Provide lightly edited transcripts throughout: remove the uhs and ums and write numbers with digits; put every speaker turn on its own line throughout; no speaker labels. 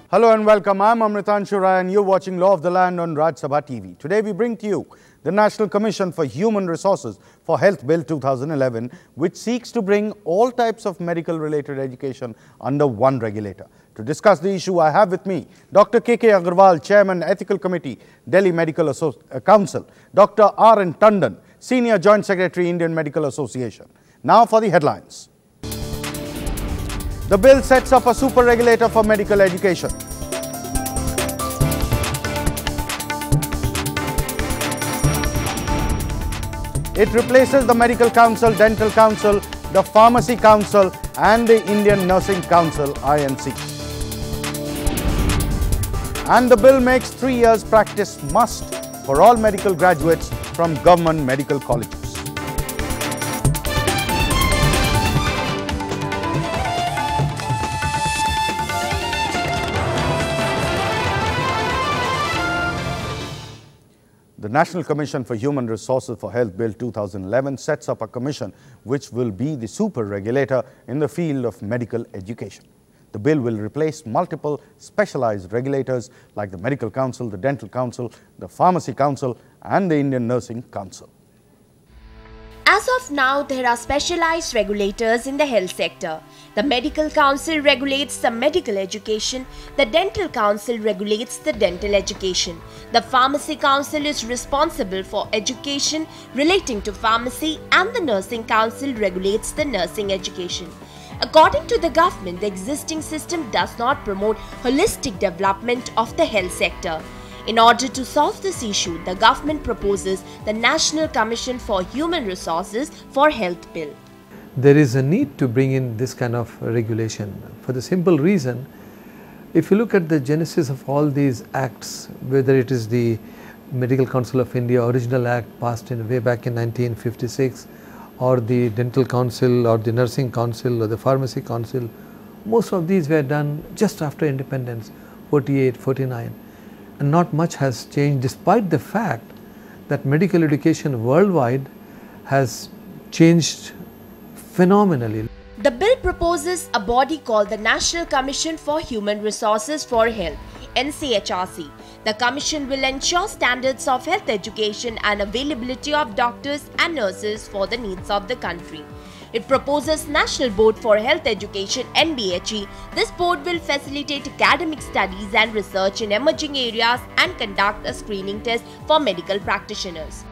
Hello and welcome. I'm Amritanshu Rai and you're watching Law of the Land on Raj Sabha TV. Today we bring to you the National Commission for Human Resources for Health Bill 2011, which seeks to bring all types of medical-related education under one regulator. To discuss the issue, I have with me Dr. K.K. Agarwal, Chairman, Ethical Committee, Delhi Medical Council, Dr. R.N. Tandon, Senior Joint Secretary, Indian Medical Association. Now for the headlines. The bill sets up a super regulator for medical education. It replaces the Medical Council, Dental Council, the Pharmacy Council and the Indian Nursing Council (INC). And the bill makes 3 years practice must for all medical graduates from government medical colleges. The National Commission for Human Resources for Health Bill 2011 sets up a commission which will be the super regulator in the field of medical education. The bill will replace multiple specialized regulators like the Medical Council, the Dental Council, the Pharmacy Council and the Indian Nursing Council.
As of now, there are specialized regulators in the health sector. The Medical Council regulates the medical education, the Dental Council regulates the dental education. The Pharmacy Council is responsible for education relating to pharmacy and the Nursing Council regulates the nursing education. According to the government, the existing system does not promote holistic development of the health sector. In order to solve this issue, the government proposes the National Commission for Human Resources for Health Bill.
There is a need to bring in this kind of regulation for the simple reason, if you look at the genesis of all these acts, whether it is the Medical Council of India original act passed in way back in 1956 or the Dental Council or the Nursing Council or the Pharmacy Council, most of these were done just after independence, 48, 49. And not much has changed despite the fact that medical education worldwide has changed phenomenally.
The bill proposes a body called the National Commission for Human Resources for Health, NCHRC. The commission will ensure standards of health education and availability of doctors and nurses for the needs of the country. It proposes National Board for Health Education (NBHE). This board will facilitate academic studies and research in emerging areas and conduct a screening test for medical practitioners.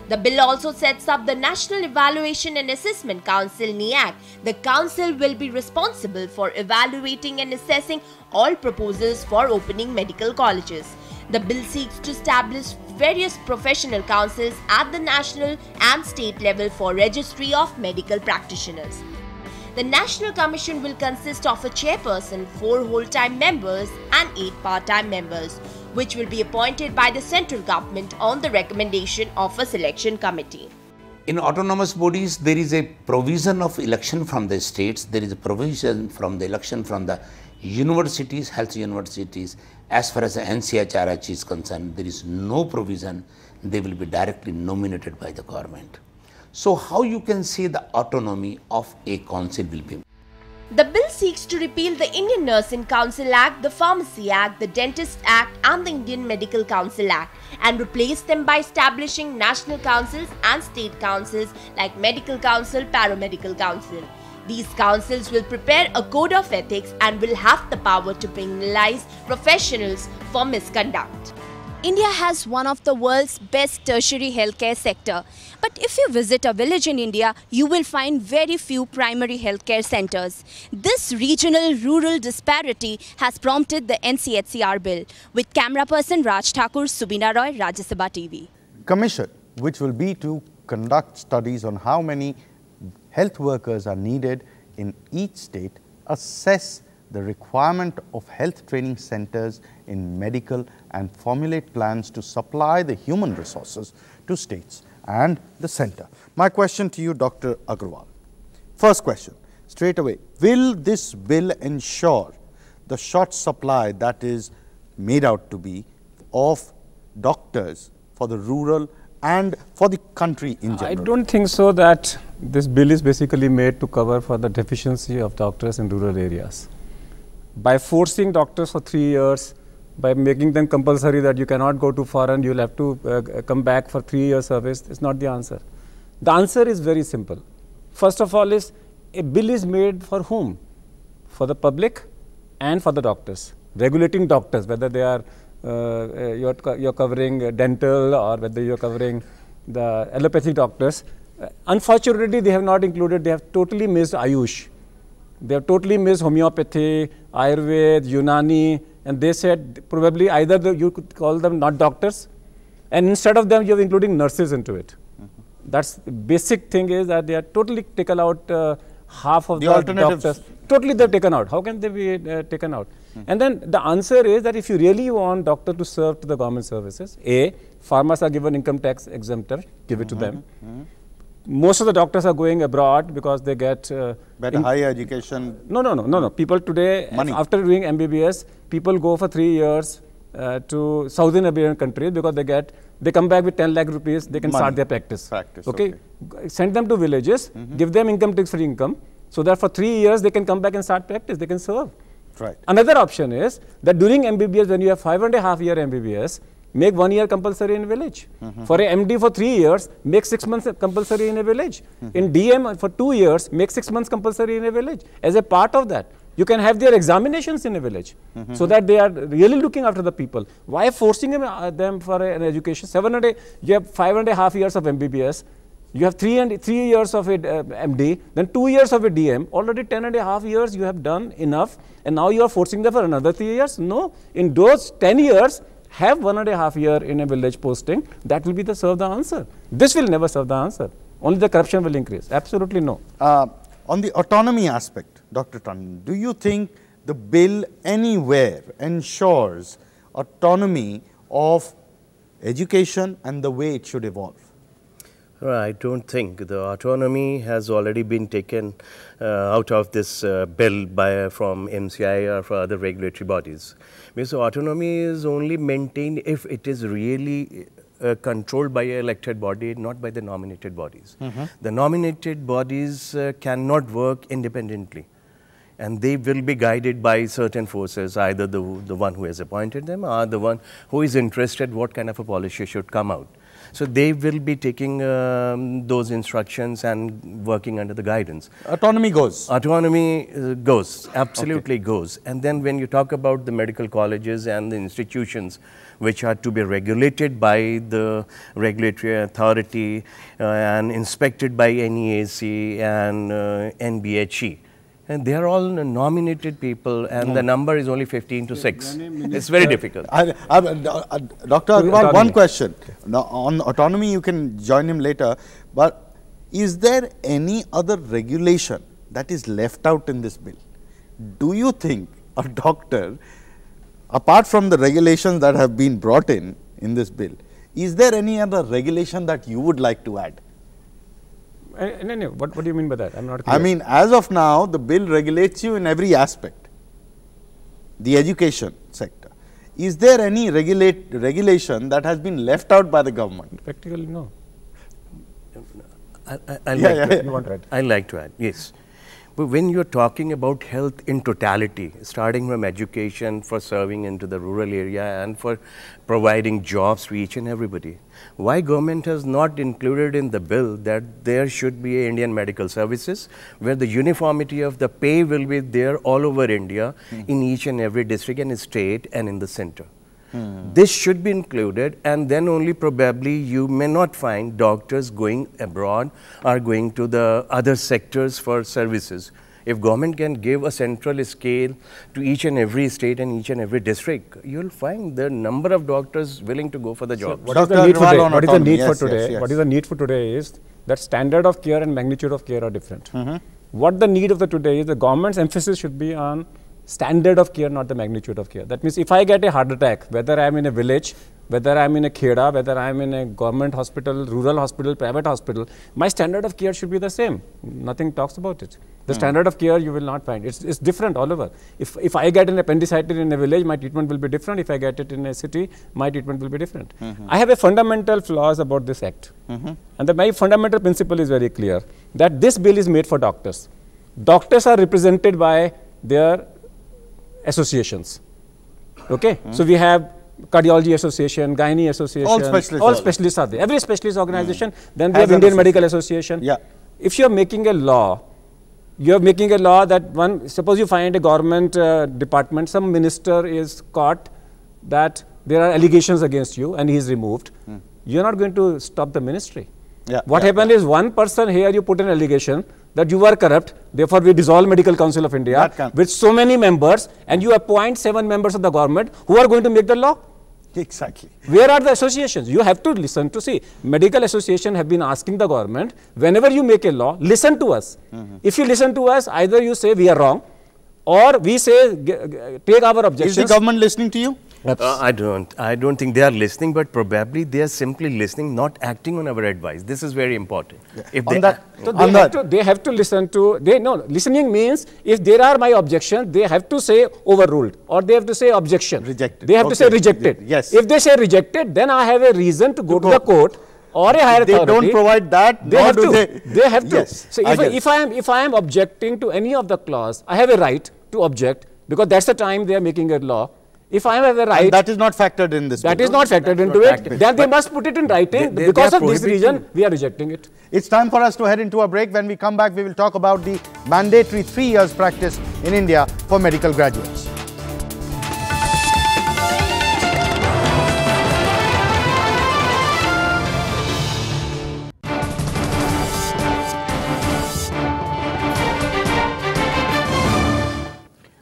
The bill also sets up the National Evaluation and Assessment Council (NEAC). The council will be responsible for evaluating and assessing all proposals for opening medical colleges. The bill seeks to establish various professional councils at the national and state level for registry of medical practitioners. The National Commission will consist of a chairperson, 4 whole-time members and 8 part-time members, which will be appointed by the central government on the recommendation of a selection committee.
In autonomous bodies, there is a provision of election from the states, there is a provision from the election from the universities, health universities. As far as the NCHRC is concerned, there is no provision, they will be directly nominated by the government. So how you can say the autonomy of a council will be?
The bill seeks to repeal the Indian Nursing Council Act, the Pharmacy Act, the Dentist Act and the Indian Medical Council Act and replace them by establishing national councils and state councils like Medical Council, Paramedical Council. These councils will prepare a code of ethics and will have the power to penalize professionals for misconduct.
India has one of the world's best tertiary healthcare sector. But if you visit a village in India, you will find very few primary healthcare centers. This regional rural disparity has prompted the NCHRC bill. With camera person Raj Thakur, Subina Roy, Rajya Sabha TV.
Commission, which will be to conduct studies on how many health workers are needed in each state, assess the requirement of health training centers in medical and formulate plans to supply the human resources to states and the center. My question to you, Dr. Agarwal. First question, straight away, will this bill ensure the short supply that is made out to be of doctors for the rural and for the country in general?
I don't think so that this bill is basically made to cover for the deficiency of doctors in rural areas. by forcing doctors for 3 years, by making them compulsory that you cannot go to foreign, you will have to come back for 3 years service, is not the answer. The answer is very simple. First of all is, a bill is made for whom? For the public and for the doctors. Regulating doctors, whether they are, you're covering dental or whether you're covering the allopathic doctors. Unfortunately, they have not included, they have totally missed Ayush. They have totally missed homeopathy, Ayurveda, Unani, and they said probably either you could call them not doctors, and instead of them, you're including nurses into it. That's the basic thing, is that they are totally taken out half of the doctors. Totally they're taken out. How can they be taken out? And then the answer is that if you really want doctor to serve to the government services, A, farmers are given income tax exemption, give it to them. Most of the doctors are going abroad because they get
better higher education.
No. People today, after doing MBBS, people go for 3 years to Southern Arabian countries because they come back with 10 lakh rupees, they can start their practice. Okay. Send them to villages, give them income tax free income, so that for 3 years they can come back and start practice, they can serve.
Right.
Another option is that during MBBS, when you have 5.5 year MBBS, make 1 year compulsory in a village. For a MD for 3 years, make 6 months compulsory in a village. In DM for 2 years, make 6 months compulsory in a village. As a part of that, you can have their examinations in a village, so that they are really looking after the people. Why forcing them for an education? You have 5.5 years of MBBS, you have 3 years of a MD, then 2 years of a DM, already 10.5 years you have done enough, and now you are forcing them for another 3 years? No, in those 10 years, have 1.5 year in a village posting, that will be the serve the answer. This will never serve the answer. Only the corruption will increase. Absolutely no.
On the autonomy aspect, Dr. Tandon, do you think the bill anywhere ensures autonomy of education and the way it should evolve?
I don't think. The autonomy has already been taken out of this bill from NCI or for other regulatory bodies. Because autonomy is only maintained if it is really controlled by an elected body, not by the nominated bodies. The nominated bodies cannot work independently, and they will be guided by certain forces, either the one who has appointed them or the one who is interested what kind of a policy should come out. So they will be taking those instructions and working under the guidance.
Autonomy goes.
Autonomy goes, absolutely goes. And then when you talk about the medical colleges and the institutions which are to be regulated by the regulatory authority and inspected by NEAC and NBHE, and they are all nominated people, and the number is only 15 to 6. It's very difficult.
Dr. Agarwal, one question. Now, on autonomy, you can join him later, but is there any other regulation that is left out in this bill? Do you think a doctor, apart from the regulations that have been brought in this bill, is there any other regulation that you would like to add?
No. What do you mean by that? I'm not clear.
I mean, as of now, the bill regulates you in every aspect, the education sector. Is there any regulation that has been left out by the government?
Practically, no.
I'd like to add, yes. But when you're talking about health in totality, starting from education for serving into the rural area and for providing jobs to each and everybody, why government has not included in the bill that there should be Indian medical services where the uniformity of the pay will be there all over India in each and every district and state and in the center. This should be included, and then only probably you may not find doctors going abroad or going to the other sectors for services. If government can give a central scale to each and every state and each and every district, you will find the number of doctors willing to go for the job.
What is the need for today? What is the need for today? What is the need for today is that standard of care and magnitude of care are different. What the need of the today is, the government's emphasis should be on standard of care, not the magnitude of care. That means if I get a heart attack, whether I am in a village, whether I am in a kheda, whether I am in a government hospital, rural hospital, private hospital, my standard of care should be the same. Nothing talks about it. The standard of care you will not find. It's different all over. If I get an appendicitis in a village, my treatment will be different. If I get it in a city, my treatment will be different. I have a fundamental flaws about this act. And my fundamental principle is very clear, that this bill is made for doctors. Doctors are represented by their associations. Okay, so we have Cardiology Association, Gynae Association, all specialists are there. Every specialist organization. Then we have Indian Medical Association.
Yeah.
If you are making a law, that suppose you find a government department, some minister is caught that there are allegations against you and he is removed. You are not going to stop the ministry.
Yeah.
What happened is one person here, you put an allegation that you are corrupt, therefore we dissolve Medical Council of India with so many members, and you appoint 7 members of the government who are going to make the law.
Exactly.
Where are the associations? You have to listen to see. Medical association have been asking the government, whenever you make a law, listen to us. If you listen to us, either you say we are wrong, or we say take our objections.
Is the government listening to you?
I don't think they are listening, but probably they are simply listening, not acting on our advice. This is very important. If
they have to listen to, listening means if there are my objections, they have to say overruled, or they have to say objection.
Rejected.
They have to say rejected.
Yes.
If they say rejected, then I have a reason to go to the court or a higher authority.
They don't provide that.
They have to. They have to.
Yes,
so if I am objecting to any of the clause, I have a right to object, because that's the time they are making a law. If I have a right,
and that is not factored in this.
That is not factored into it. Then they must put it in writing. Because of this reason, we are rejecting it.
It's time for us to head into a break. When we come back, we will talk about the mandatory 3 years practice in India for medical graduates.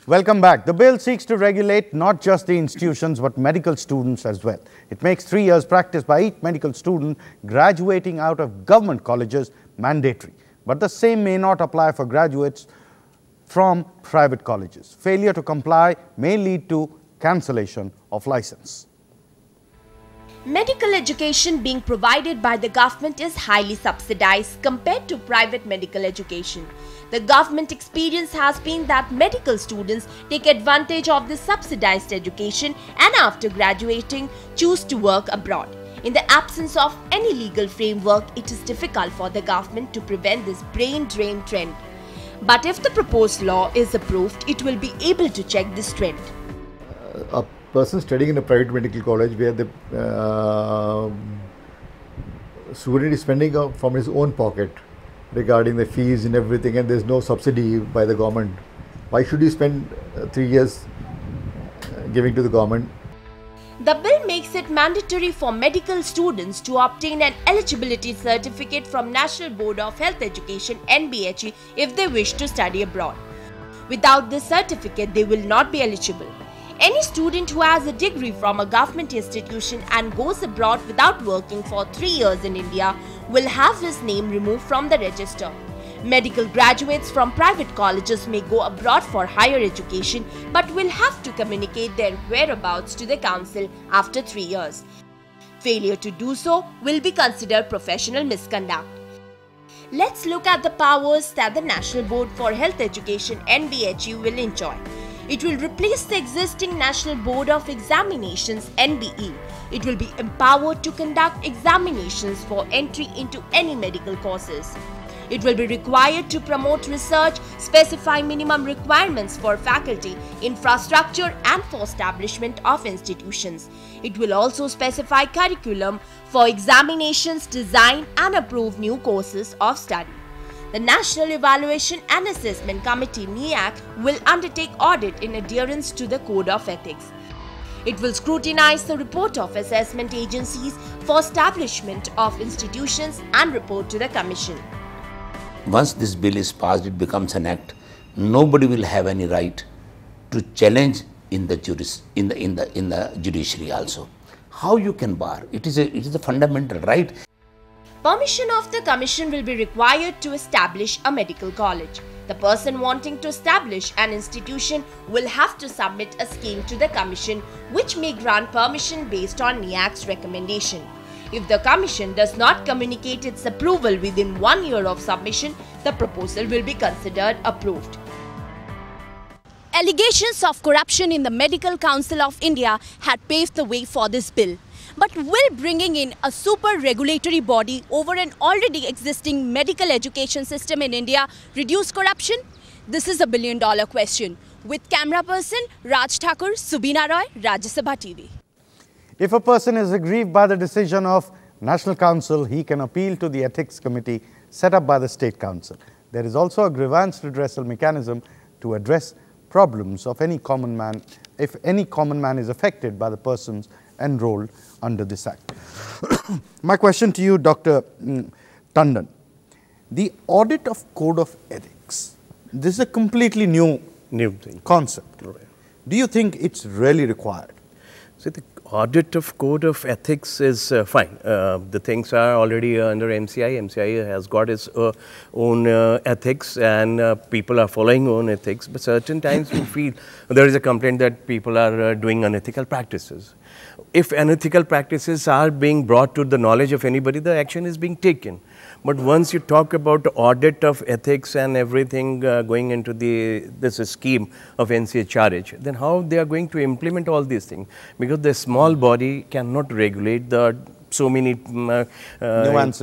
Welcome back. The bill seeks to regulate not just the institutions but medical students as well. It makes 3 years practice by each medical student graduating out of government colleges mandatory. But the same may not apply for graduates from private colleges. Failure to comply may lead to cancellation of license.
Medical education being provided by the government is highly subsidized compared to private medical education. The government experience has been that medical students take advantage of this subsidized education and after graduating choose to work abroad. In the absence of any legal framework, it is difficult for the government to prevent this brain drain trend. But if the proposed law is approved, it will be able to check this trend.
A person studying in a private medical college where the student is spending from his own pocket regarding the fees and everything, and there is no subsidy by the government. Why should he spend 3 years giving to the government?
The bill makes it mandatory for medical students to obtain an eligibility certificate from National Board of Health Education (NCHRC) if they wish to study abroad. Without this certificate, they will not be eligible. Any student who has a degree from a government institution and goes abroad without working for 3 years in India will have his name removed from the register. Medical graduates from private colleges may go abroad for higher education but will have to communicate their whereabouts to the council after 3 years. Failure to do so will be considered professional misconduct. Let's look at the powers that the National Board for Health Education (NBHE) will enjoy. It will replace the existing National Board of Examinations (NBE). It will be empowered to conduct examinations for entry into any medical courses. It will be required to promote research, specify minimum requirements for faculty, infrastructure and for establishment of institutions. It will also specify curriculum for examinations, design and approve new courses of study. The National Evaluation and Assessment Committee (NEAC) will undertake audit in adherence to the Code of Ethics. It will scrutinize the report of assessment agencies for establishment of institutions and report to the Commission.
Once this bill is passed, it becomes an act. Nobody will have any right to challenge in the judiciary also. How you can bar? It is a fundamental right.
Permission of the Commission will be required to establish a medical college. The person wanting to establish an institution will have to submit a scheme to the Commission, which may grant permission based on NEAC's recommendation. If the Commission does not communicate its approval within 1 year of submission, the proposal will be considered approved.
Allegations of corruption in the Medical Council of India had paved the way for this bill. But will bringing in a super regulatory body over an already existing medical education system in India reduce corruption? This is a billion-dollar question. With camera person Raj Thakur, Subina Roy, Rajya Sabha TV.
If a person is aggrieved by the decision of National Council, he can appeal to the Ethics Committee set up by the State Council. There is also a grievance redressal mechanism to address problems of any common man if any common man is affected by the persons enrolled under this Act. My question to you, Dr. Tandon, the audit of Code of Ethics, this is a completely new
thing.
Concept.
Right.
Do you think it's really required?
So the audit of Code of Ethics is fine. The things are already under MCI. MCI has got its own ethics, and people are following own ethics. But certain times you feel there is a complaint that people are doing unethical practices. If unethical practices are being brought to the knowledge of anybody, the action is being taken. But once you talk about the audit of ethics and everything going into this scheme of NCHRC, then how they are going to implement all these things? Because the small body cannot regulate the so many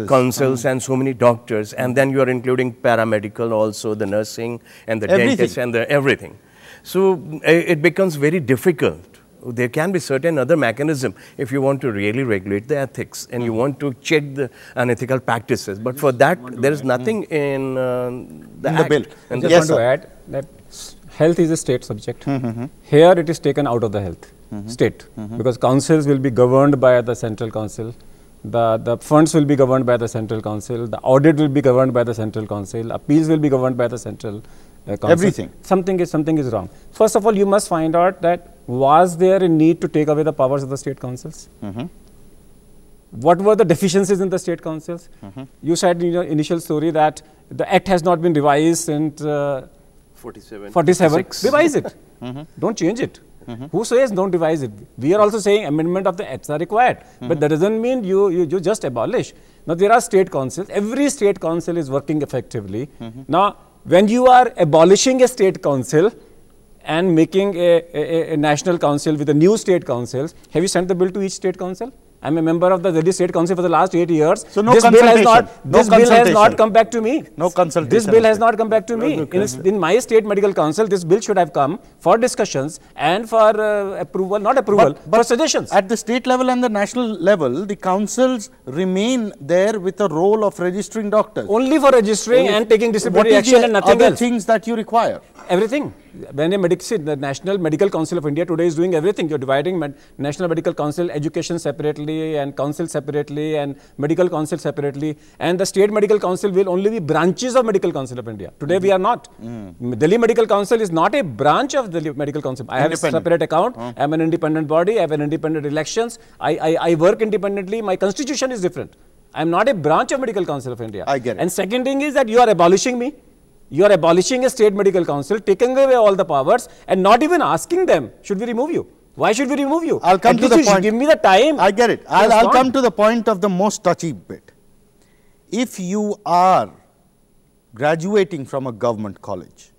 councils and so many doctors, and then you are including paramedical also, the nursing and the dentist and the everything. So it becomes very difficult. There can be certain other mechanism if you want to really regulate the ethics and you want to check the unethical practices. But for that, there is nothing in the
bill. I just want to add that health is a state subject. Here it is taken out of the health state because councils will be governed by the central council. The funds will be governed by the central council. The audit will be governed by the central council. Appeals will be governed by the central council.
Everything.
Something is wrong. First of all, you must find out that was there a need to take away the powers of the state councils? What were the deficiencies in the state councils? You said in your initial story that the act has not been revised since 47. Revise it. Don't change it. Who says don't revise it? We are also saying amendment of the acts are required. But that doesn't mean you just abolish. Now there are state councils. Every state council is working effectively. Now when you are abolishing a state council and making a national council with a new state councils, have you sent the bill to each state council? I am a member of the Delhi State Council for the last 8 years.
So no
this
consultation.
Bill has not come back to me.
No consultation.
This bill has not come back to me. In my state medical council, this bill should have come for discussions and for approval, not approval, but for suggestions.
At the state level and the national level, the councils remain there with a role of registering doctors.
Only for registering and taking disciplinary action and nothing else.
Other things that you require?
Everything. When the National Medical Council of India today is doing everything. You're dividing National Medical Council, education separately and council separately and medical council separately. And the State Medical Council will only be branches of Medical Council of India. Today we are not. Delhi Medical Council is not a branch of Delhi Medical Council. I have a separate account. I am an independent body. I have an independent elections. I work independently. My constitution is different. I am not a branch of Medical Council of India.
I get it.
And second thing is that you are abolishing me. You are abolishing a state medical council, taking away all the powers and not even asking them, should we remove you? Why should we remove you?
I'll come to the point.
Give me the time.
I get it. I'll come to the point of the most touchy bit. If you are graduating from a government college,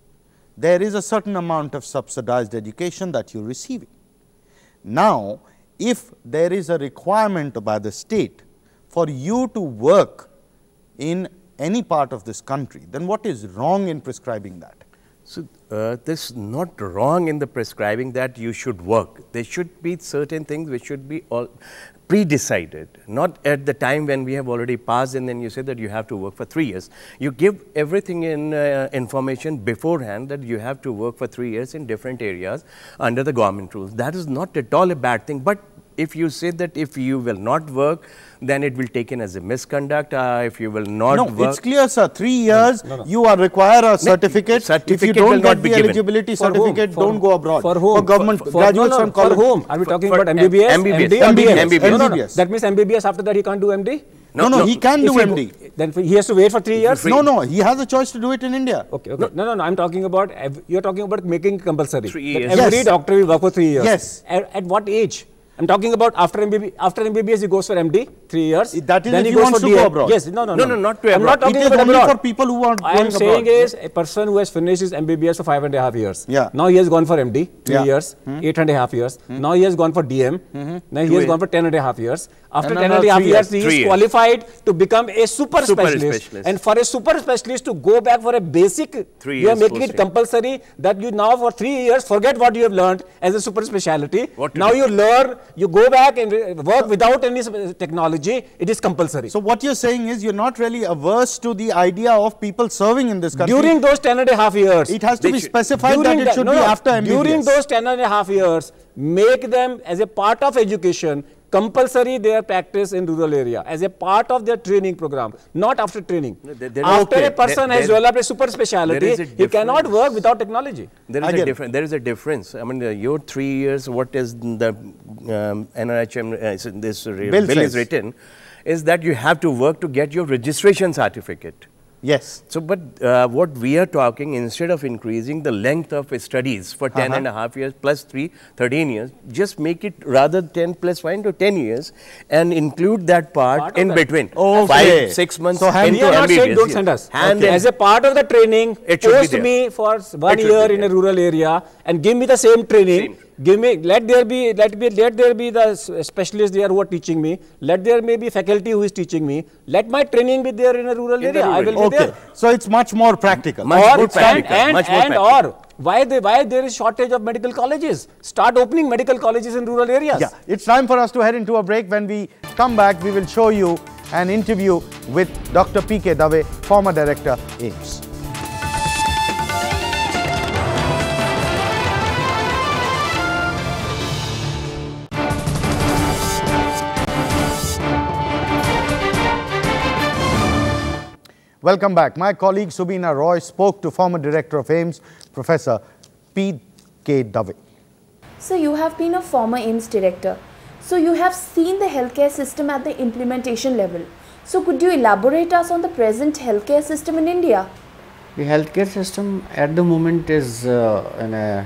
there is a certain amount of subsidized education that you're receiving. Now, if there is a requirement by the state for you to work in any part of this country, then what is wrong in prescribing that?
So, there's not wrong in the prescribing that you should work. There should be certain things which should be all pre-decided, not at the time when we have already passed and then you say that you have to work for 3 years. You give everything in information beforehand that you have to work for 3 years in different areas under the government rules. That is not at all a bad thing, but if you say that if you will not work, then it will taken as a misconduct. If you will not work.
No, it's clear, sir. 3 years, you are require a certificate. If you don't get the eligibility certificate, don't go abroad.
For whom?
For government graduates from college.
For whom? Are we talking about MBBS?
MBBS.
That means MBBS after that he can't do MD?
No, he can do MD.
Then he has to wait for 3 years?
No, he has a choice to do it in India.
Okay. No, I'm talking about, you're talking about making compulsory.
3 years.
Every doctor will work for 3 years.
Yes.
At what age? I'm talking about after MBBS he goes for MD, 3 years.
That is
then
if
he
he
goes
wants
for
to
DA.
go abroad.
Yes, no,
not to
I'm
abroad.
not talking
It is
about
only
abroad.
for people who are
I am
going
saying
abroad.
is a person who has finished his MBBS for 5.5 years.
Yeah.
Now he has gone for MD, 3
Yeah.
years, 8.5 years. Now he has gone for DM. Now he has gone for 10.5 years. After 10.5 years, he is qualified to become a super specialist. And for a super specialist to go back for a basic, you are making it compulsory that you now for 3 years forget what you have learned as a super speciality. Now you learn, you go back and work without any technology. It is compulsory.
So what you're saying is you're not really averse to the idea of people serving in this country.
During those 10.5 years,
it has to be specified that it should be after MBBS.
During those 10.5 years, make them as a part of education, compulsory their practice in rural area as a part of their training program, not after training. After a person has developed a super speciality, he cannot work without technology.
There is a difference. I mean, your 3 years, what is the NRHM, this bill is written, is that you have to work to get your registration certificate.
Yes.
So, but what we are talking, instead of increasing the length of studies for 10.5 years plus 13 years, just make it rather 10 plus 5 to 10 years and include that part in between. 5, 6 months
so
into
we are not saying don't send us. As a part of the training, post me for 1 year in a rural area and give me the same training. Give me, let there be the specialists there who are teaching me. Let there may be faculty who is teaching me. Let my training be there in a rural area. I will be there.
So it's much more practical.
Or why there is shortage of medical colleges? Start opening medical colleges in rural areas.
Yeah, it's time for us to head into a break. When we come back, we will show you an interview with Dr. P.K. Dave, former director, AIIMS. Welcome back. My colleague Subina Roy spoke to former director of AIIMS, Professor P.K. Dave.
So you have been a former AIIMS director. So you have seen the healthcare system at the implementation level. So could you elaborate us on the present healthcare system in India?
The healthcare system at the moment is in a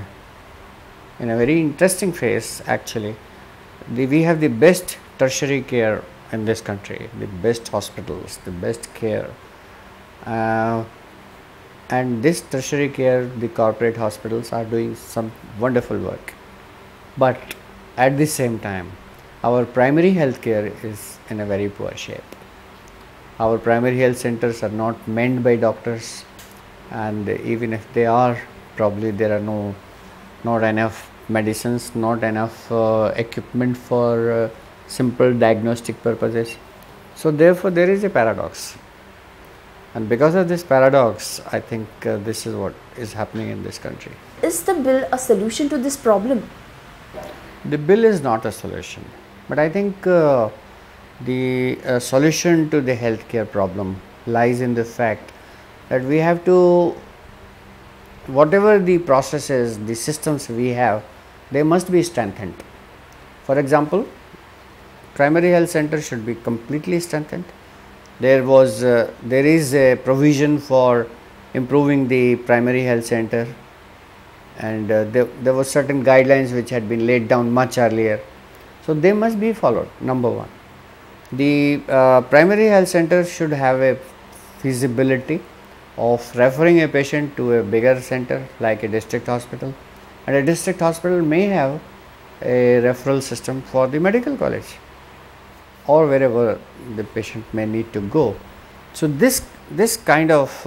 very interesting phase actually. We have the best tertiary care in this country, the best hospitals, the best care. And this tertiary care, the corporate hospitals are doing some wonderful work. But at the same time, our primary health care is in a very poor shape. Our primary health centers are not manned by doctors, and even if they are, probably there are not enough medicines, not enough equipment for simple diagnostic purposes. So therefore there is a paradox. And because of this paradox, I think this is what is happening in this country.
Is the bill a solution to this problem?
The bill is not a solution, but I think the solution to the healthcare problem lies in the fact that we have to, whatever the processes, the systems we have, they must be strengthened. For example, primary health center should be completely strengthened. There is a provision for improving the primary health center, and there were certain guidelines which had been laid down much earlier. So they must be followed, number one. The primary health center should have a feasibility of referring a patient to a bigger center like a district hospital, and a district hospital may have a referral system for the medical college or wherever the patient may need to go. So this kind of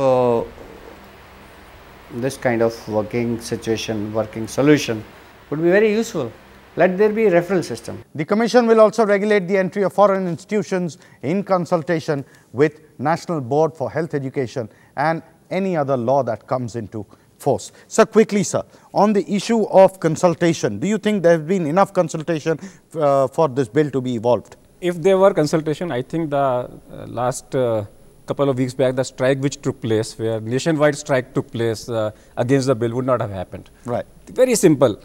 working solution would be very useful. Let there be a referral system.
The Commission will also regulate the entry of foreign institutions in consultation with National Board for Health Education and any other law that comes into force. So quickly, sir, on the issue of consultation, do you think there has been enough consultation for this bill to be evolved?
If there were consultation, I think the last couple of weeks back, the strike which took place, where nationwide strike took place against the bill, would not have happened.
Right.
Very simple.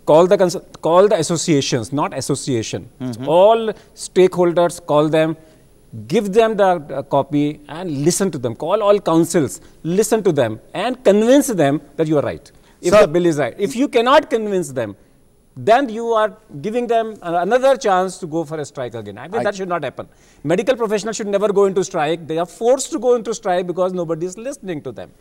Call the associations, not association. All stakeholders, call them, give them the copy and listen to them. Call all councils, listen to them and convince them that you are right. If the bill is right. If you cannot convince them, then you are giving them another chance to go for a strike again. I think that should not happen. Medical professionals should never go into strike. They are forced to go into strike because nobody is listening to them.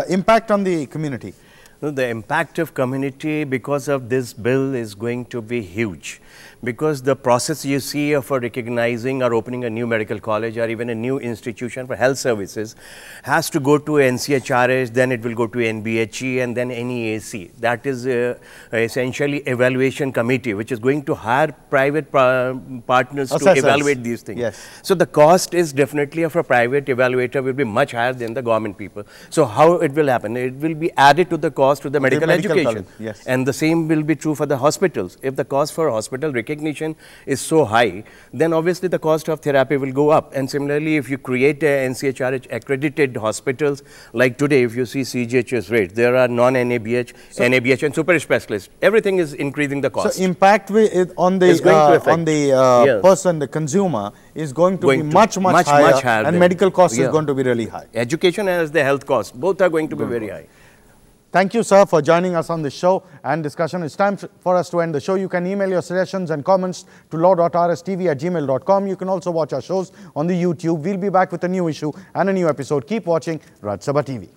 Impact on the community.
No, the impact of community because of this bill is going to be huge, because the process you see of recognizing or opening a new medical college or even a new institution for health services has to go to NCHRC, then it will go to NBHE and then NEAC. That is essentially evaluation committee, which is going to hire private partners to evaluate these things.
Yes.
So the cost is definitely of a private evaluator will be much higher than the government people. So how it will happen? It will be added to the cost to the medical education.
Yes.
And the same will be true for the hospitals. If the cost for hospital recognition is so high, then obviously the cost of therapy will go up. And similarly, if you create a NCHRH accredited hospitals, like today, if you see CGHS rates, there are non-NABH, NABH and super specialists. Everything is increasing the cost.
So impact on the person, the consumer, is going to be much higher, and medical cost is going to be really high.
Education as the health cost, both are going to be very high.
Thank you, sir, for joining us on the show and discussion. It's time for us to end the show. You can email your suggestions and comments to law.rstv@gmail.com. You can also watch our shows on the YouTube. We'll be back with a new issue and a new episode. Keep watching Raj Sabha TV.